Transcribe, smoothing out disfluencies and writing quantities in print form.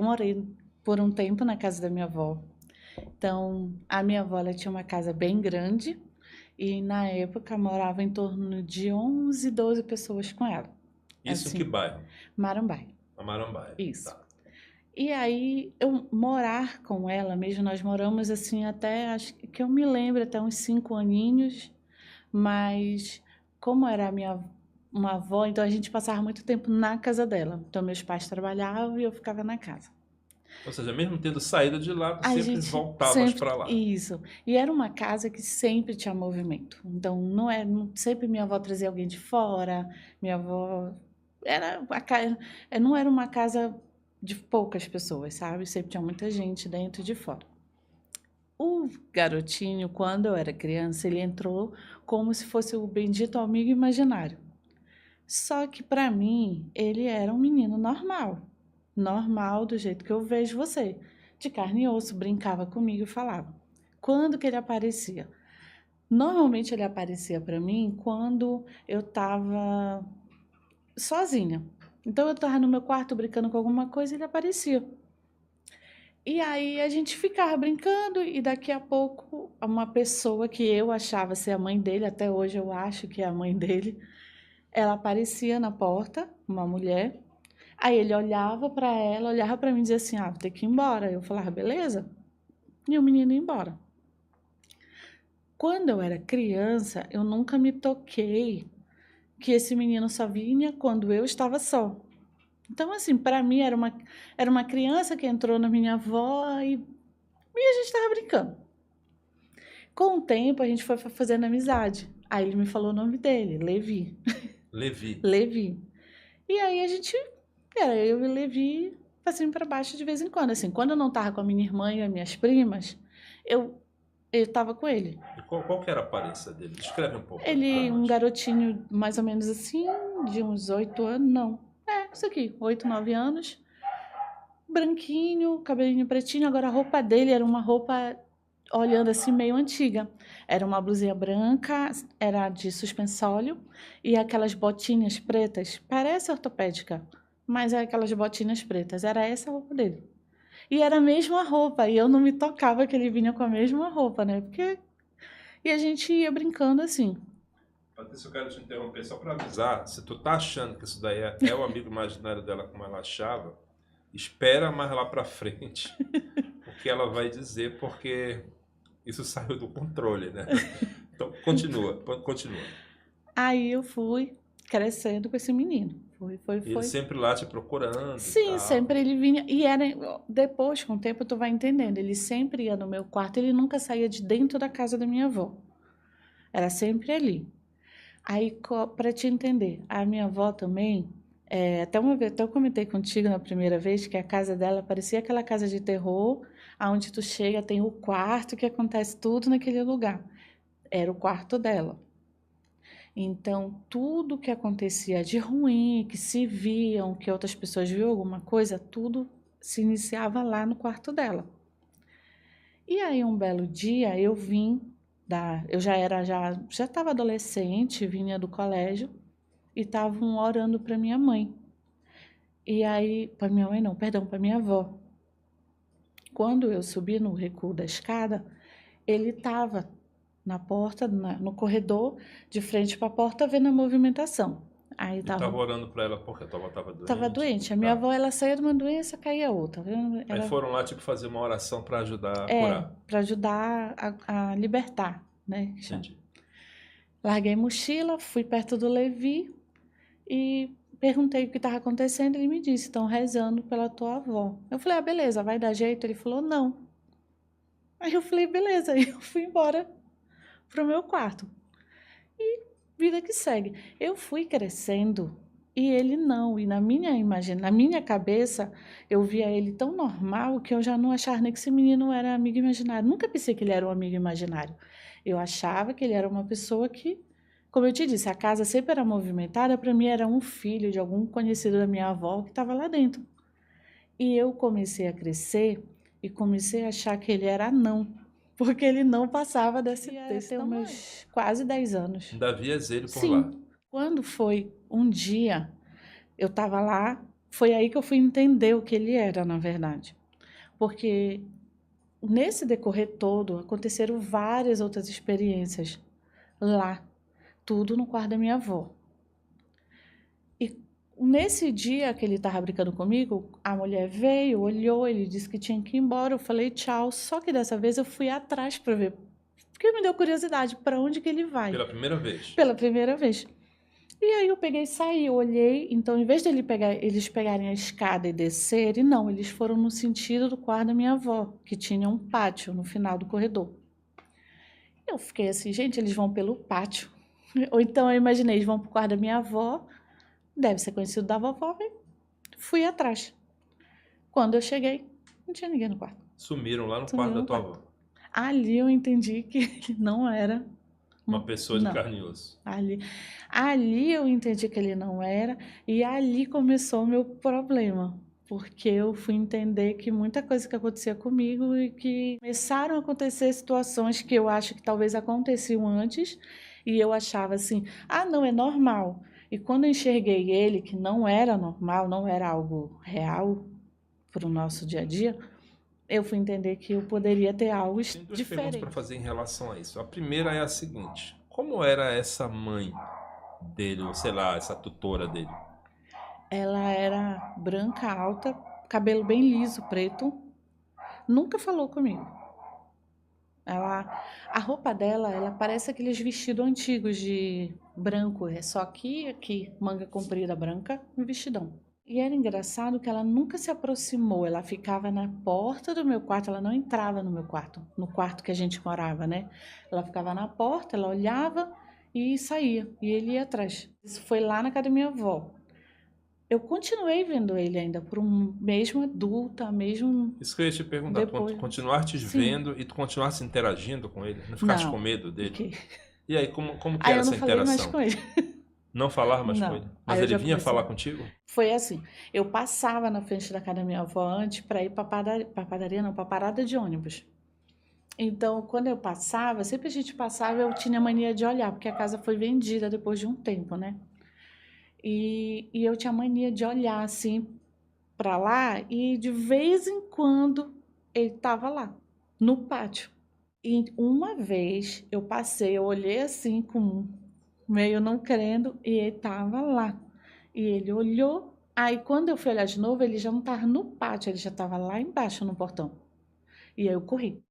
morei por um tempo na casa da minha avó. Então, a minha avó ela tinha uma casa bem grande e na época morava em torno de 11, 12 pessoas com ela. Isso em que Assim, bairro? Marambai. Amarambaia. Isso. Tá. E aí, eu morar com ela mesmo, nós moramos assim até, acho que eu me lembro, até uns 5 aninhos, mas como era a minha uma avó, então a gente passava muito tempo na casa dela. Então, meus pais trabalhavam e eu ficava na casa. Ou seja, mesmo tendo saído de lá, tu A sempre gente voltavas sempre para lá. isso. E era uma casa que sempre tinha movimento. Então não é, sempre minha avó trazia alguém de fora, minha avó era não era uma casa de poucas pessoas, sabe? Sempre tinha muita gente dentro e de fora. O garotinho, quando eu era criança, ele entrou como se fosse o bendito amigo imaginário. Só que para mim, ele era um menino normal. Normal do jeito que eu vejo você. De carne e osso, brincava comigo e falava. Quando que ele aparecia? Normalmente ele aparecia para mim quando eu estava sozinha. Então eu estava no meu quarto brincando com alguma coisa e ele aparecia. E aí a gente ficava brincando e daqui a pouco uma pessoa que eu achava ser a mãe dele, até hoje eu acho que é a mãe dele, ela aparecia na porta, uma mulher. Aí ele olhava para ela, olhava para mim e dizia assim: "Ah, vou ter que ir embora". Eu falava: "Beleza". E o menino ia embora. Quando eu era criança, eu nunca me toquei que esse menino só vinha quando eu estava só. Então, assim, para mim era uma criança que entrou na minha avó e a gente estava brincando. Com o tempo, a gente foi fazendo amizade. Aí ele me falou o nome dele, Levi. Levi. Levi. E aí a gente, era eu e o Levi, pra cima e pra baixo de vez em quando. Assim, quando eu não tava com a minha irmã e as minhas primas, eu, eu tava com ele. E qual que era a aparência dele? Descreve um pouco para Ele, um nós. garotinho mais ou menos assim, de uns 8 anos, não. É, isso aqui, 8, 9 anos. Branquinho, cabelinho pretinho. Agora a roupa dele era uma roupa, olhando assim, meio antiga. Era uma blusinha branca, era de suspensório, e aquelas botinhas pretas, parece ortopédica, mas é aquelas botinhas pretas. Era essa a roupa dele. E era a mesma roupa, e eu não me tocava que ele vinha com a mesma roupa, né? Porque... E a gente ia brincando assim. Patrícia, eu quero te interromper só para avisar. Se tu tá achando que isso daí é o amigo imaginário dela como ela achava, espera mais lá para frente o que ela vai dizer, porque isso saiu do controle, né? Então, continua. Aí eu fui crescendo com esse menino. E ele Foi. sempre lá te procurando e Sim, tal. sempre ele vinha. E era. Depois, com o tempo, tu vai entendendo. Ele sempre ia no meu quarto, ele nunca saía de dentro da casa da minha avó. Era sempre ali. Aí, para te entender, a minha avó também. Até uma vez, até eu comentei contigo na primeira vez que a casa dela parecia aquela casa de terror, aonde tu chega, tem o quarto que acontece tudo naquele lugar. Era o quarto dela. Então, tudo que acontecia de ruim, que se viam, que outras pessoas viam alguma coisa, tudo se iniciava lá no quarto dela. E aí, um belo dia, eu já estava adolescente, vinha do colégio e estavam orando para minha mãe. E aí, para minha mãe não, perdão, para minha avó. Quando eu subi no recuo da escada, ele estava na porta, no corredor, de frente para a porta, vendo a movimentação. Aí E tava estava orando para ela porque a tua avó tava Tava doente. doente. A minha Tá. avó, ela saía de uma doença, caía outra. Aí Era, foram lá, tipo, fazer uma oração para ajudar a curar. para ajudar a libertar, né? Que chama. Entendi. Larguei mochila, fui perto do Levi e perguntei o que estava acontecendo. Ele me disse: estão rezando pela tua avó. Eu falei: ah, beleza, vai dar jeito? Ele falou: não. Aí eu falei: beleza. Aí eu fui embora pro meu quarto. Vida que segue. Eu fui crescendo e ele não. E na minha cabeça, eu via ele tão normal que eu já não achava nem que esse menino era amigo imaginário. Nunca pensei que ele era um amigo imaginário. Eu achava que ele era uma pessoa que, como eu te disse, a casa sempre era movimentada. Para mim, era um filho de algum conhecido da minha avó que estava lá dentro. E eu comecei a crescer e comecei a achar que ele era anão. Porque ele não passava desse tamanho. Meus quase 10 anos. Ainda vias ele por lá. Sim. Quando foi um dia, eu estava lá Foi aí que eu fui entender o que ele era, na verdade. Porque nesse decorrer todo, aconteceram várias outras experiências lá, tudo no quarto da minha avó. E nesse dia que ele estava brincando comigo, a mulher veio, olhou, ele disse que tinha que ir embora, eu falei tchau, só que dessa vez eu fui atrás para ver, porque me deu curiosidade, para onde que ele vai? Pela primeira vez. Pela primeira vez. E aí eu peguei e saí, eu olhei, então em vez de eles pegarem a escada e descerem, não, eles foram no sentido do quarto da minha avó, que tinha um pátio no final do corredor. Eu fiquei assim, gente, eles vão pelo pátio. Ou então eu imaginei, eles vão pro quarto da minha avó, deve ser conhecido da vovó, e fui atrás. Quando eu cheguei, não tinha ninguém no quarto. Sumiram lá no quarto Sumiram da no tua quarto. avó. Ali eu entendi que ele não era Uma pessoa de não. carne e osso. Ali eu entendi que ele não era, e ali começou o meu problema, porque eu fui entender que muita coisa que acontecia comigo e que começaram a acontecer situações que eu acho que talvez aconteciam antes, e eu achava assim, ah, não, é normal. E quando eu enxerguei ele, que não era normal, não era algo real para o nosso dia a dia, eu fui entender que eu poderia ter algo Tem duas perguntas para diferente. fazer em relação a isso. A primeira é a seguinte: como era essa mãe dele, ou sei lá, essa tutora dele? Ela era branca, alta, cabelo bem liso, preto. Nunca falou comigo. A roupa dela, ela parece aqueles vestidos antigos de branco, é só aqui, manga comprida branca, um vestidão. E era engraçado que ela nunca se aproximou, ela ficava na porta do meu quarto, ela não entrava no meu quarto, no quarto que a gente morava, né? Ela ficava na porta, ela olhava e saía, e ele ia atrás. Isso foi lá na casa da minha avó. Eu continuei vendo ele ainda por um mesmo adulta, mesmo Isso que eu ia te perguntar, depois. continuar te Sim. vendo e tu continuasse interagindo com ele? Não ficaste com Não. medo dele? Fiquei. E aí, como que Aí era eu não essa falei mais interação? com ele. Não falar mais com ele? Não. Mas Aí eu ele já vinha comecei. falar contigo? Foi assim, eu passava na frente da casa da minha avó antes para ir para padaria, não, para parada de ônibus. Então, quando eu passava, sempre a gente passava, eu tinha mania de olhar, porque a casa foi vendida depois de um tempo, né? E eu tinha mania de olhar assim para lá e de vez em quando ele estava lá, no pátio. E uma vez eu passei, eu olhei assim com meio não crendo e ele estava lá. E ele olhou, aí quando eu fui olhar de novo, ele já não estava no pátio, ele já estava lá embaixo no portão. E aí eu corri.